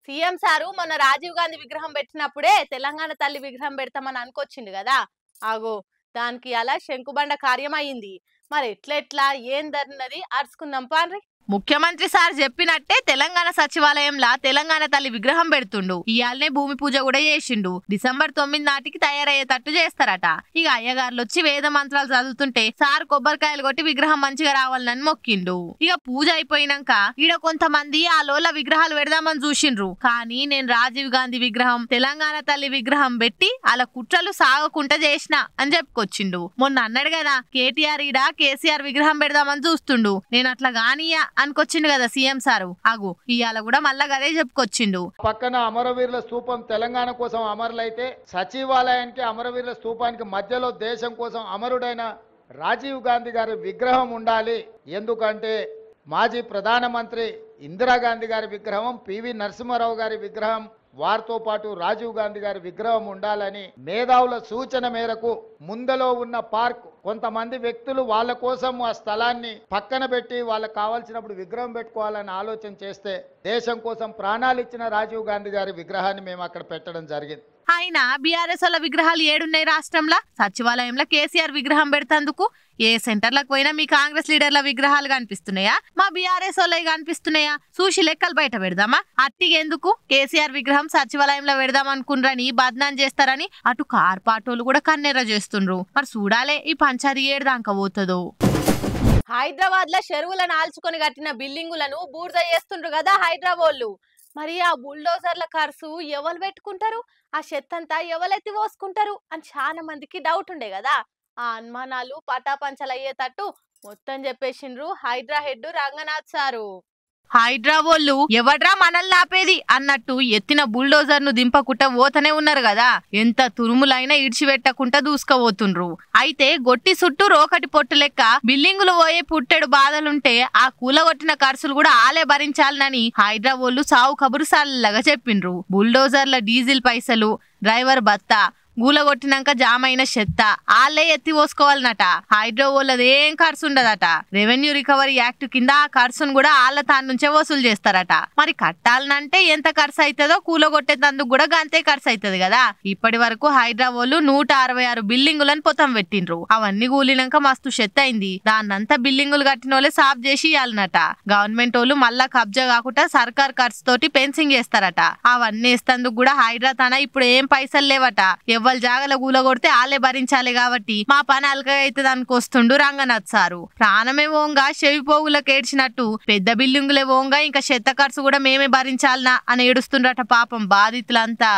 CM sir మొన్న రాజీవ్ గాంధీ విగ్రహం పెట్టినప్పుడే తెలంగాణ తల్లి విగ్రహం పెడతామని అనుకొచ్చింది కదా. ఆగో దానికి అలా శంకుబండ కార్యమైంది. మరి ఎట్లెట్లా ఏందన్నది అరుచుకుందాం పాన్రి. ముఖ్యమంత్రి సార్ చెప్పినట్టే తెలంగాణ సచివాలయంలో తెలంగాణ తల్లి విగ్రహం పెడుతుండు. ఇయాలనే భూమి పూజ కూడా చేసిండు. డిసెంబర్ 9 నాటికి తయారయ్యేటట్టు చేస్తారట. ఇక అయ్యగారులు వచ్చి వేద మంత్రాలు చదువుతుంటే సార్ కొబ్బరికాయలు కొట్టి విగ్రహం మంచిగా రావాలని మొక్కిండు. ఇక పూజ అయిపోయినాక ఈడ కొంతమంది ఆ లోల విగ్రహాలు పెడదామని చూసిండ్రు. కానీ నేను రాజీవ్ గాంధీ విగ్రహం తెలంగాణ తల్లి విగ్రహం పెట్టి అలా కుట్రలు సాగకుండా చేసిన అని చెప్పుకొచ్చిండు. మొన్న అన్నాడు కదా కేటీఆర్ ఈడ కేసీఆర్ విగ్రహం పెడదామని చూస్తుండు. నేను అట్లా గానియా అనుకొచ్చిండు కదా సీఎం సారు. ఆగు ఇవాళ కూడా మళ్ళా గదే చెప్పుకొచ్చిండు. పక్కన అమరవీరుల స్తూపం తెలంగాణ కోసం అమరులైతే సచివాలయానికి అమరవీరుల స్తూపానికి మధ్యలో దేశం కోసం అమరుడైన రాజీవ్ గాంధీ గారి విగ్రహం ఉండాలి. ఎందుకంటే మాజీ ప్రధానమంత్రి ఇందిరాగాంధీ గారి విగ్రహం, పివి నరసింహారావు గారి విగ్రహం, వారితో పాటు రాజీవ్ గాంధీ గారి విగ్రహం ఉండాలని మేధావుల సూచన మేరకు ముందలో ఉన్న పార్క్ కొంతమంది వ్యక్తులు వాళ్ళ కోసం ఆ స్థలాన్ని పక్కన పెట్టి వాళ్ళకు కావాల్సినప్పుడు విగ్రహం పెట్టుకోవాలని ఆలోచన చేస్తే దేశం కోసం ప్రాణాలు ఇచ్చిన రాజీవ్ గాంధీ గారి విగ్రహాన్ని మేము అక్కడ పెట్టడం జరిగింది. ఆయన బీఆర్ఎస్ వాళ్ళ విగ్రహాలు ఏడున్నాయి రాష్ట్రంలో. సచివాలయంలో కేసీఆర్ విగ్రహం పెడతందుకు ఏ సెంటర్లకు పోయినా మీ కాంగ్రెస్ లీడర్ల విగ్రహాలు కనిపిస్తున్నాయా, మా బీఆర్ఎస్ వాళ్ళవి కనిపిస్తున్నాయా? చూసి లెక్కలు బయట పెడదామా? అట్టిగెందుకు కేసీఆర్ విగ్రహం సచివాలయంలో పెడదాం అనుకున్నారని బద్నాం చేస్తారని అటు కార్పాటోలు కూడా కన్నెర్ర చేస్తుండ్రు. మరి చూడాలే ఈ పంచాది ఏడుదాకా పోతుందో. హైదరాబాద్ లో చెరువులను ఆల్చుకొని కట్టిన బిల్డింగులను బూర్జ చేస్తుండ్రు కదా హైదరాబాద్. మరి ఆ బుల్డోజర్ల ఖర్చు ఎవరు పెట్టుకుంటారు, ఆ చెత్తంతా ఎవరైతే పోసుకుంటారు అని చాలా మందికి డౌట్ ఉండే కదా. ఆ అనుమానాలు పటాపంచలయ్యేటట్టు మొత్తం చెప్పేసిండ్రు హైడ్రా హెడ్ రంగనాథ్ సారు. హైదరాబాద్ ఎవడ్రా మనల్ని ఆపేది అన్నట్టు ఎత్తిన బుల్డోజర్ ను దింపకుండా పోతనే ఉన్నారు కదా. ఎంత తురుములైనా ఇడిచిపెట్టకుండా దూసుకపోతుండ్రు. అయితే గొట్టి చుట్టూ రోకటి పొట్టు లెక్క బిల్డింగులు పోయే పుట్టెడు బాధలుంటే ఆ కూలగొట్టిన ఖర్చులు కూడా ఆలే భరించాలని హైదరాబాద్ సావు కబురు సల్లగా చెప్పిండ్రు. బుల్డోజర్ల డీజిల్ పైసలు, డ్రైవర్ భత్తా, గూలగొట్టినాక జామైన చెత్త ఆళ్లే ఎత్తి పోసుకోవాలన్నట. హైదరాబాద్ ఏం ఖర్చు ఉండదట. రెవెన్యూ రికవరీ యాక్ట్ కింద ఆ ఖర్చును కూడా ఆళ్ల తాను నుంచే వసూలు చేస్తారట. మరి కట్టాలనంటే ఎంత ఖర్చు అవుతుందో కూలగొట్టేందుకు కూడా గంతే ఖర్చు అవుతుంది కదా. ఇప్పటి వరకు హైదరాబాద్ 166 బిల్డింగులను పొతం పెట్టిండ్రు. అవన్నీ కూలినాక మస్తు చెత్త అయింది. దాన్నంతా బిల్డింగులు కట్టిన వాళ్ళే సాఫ్ చేసి ఇవ్వాలన్నట. గవర్నమెంట్ వాళ్ళు మళ్ళా కబ్జా కాకుండా సర్కార్ ఖర్చు తోటి ఫెన్సింగ్ చేస్తారట. అవన్నీ వేస్తందుకు కూడా హైడ్రా తన ఇప్పుడు ఏం పైసలు లేవట. వాళ్ళ జాగల కూలగొడితే ఆలే భరించాలి కాబట్టి మా పని అలకగా అయితే దానికి వస్తుండు రంగనాథ్ సారు. ప్రాణమే ఓంగా చెవి పోగులకు ఏడ్చినట్టు పెద్ద బిల్డింగులే ఓంగా ఇంకా చెత్త ఖర్చు కూడా మేమే భరించాలనా అని ఏడుస్తుండట పాపం బాధితులంతా.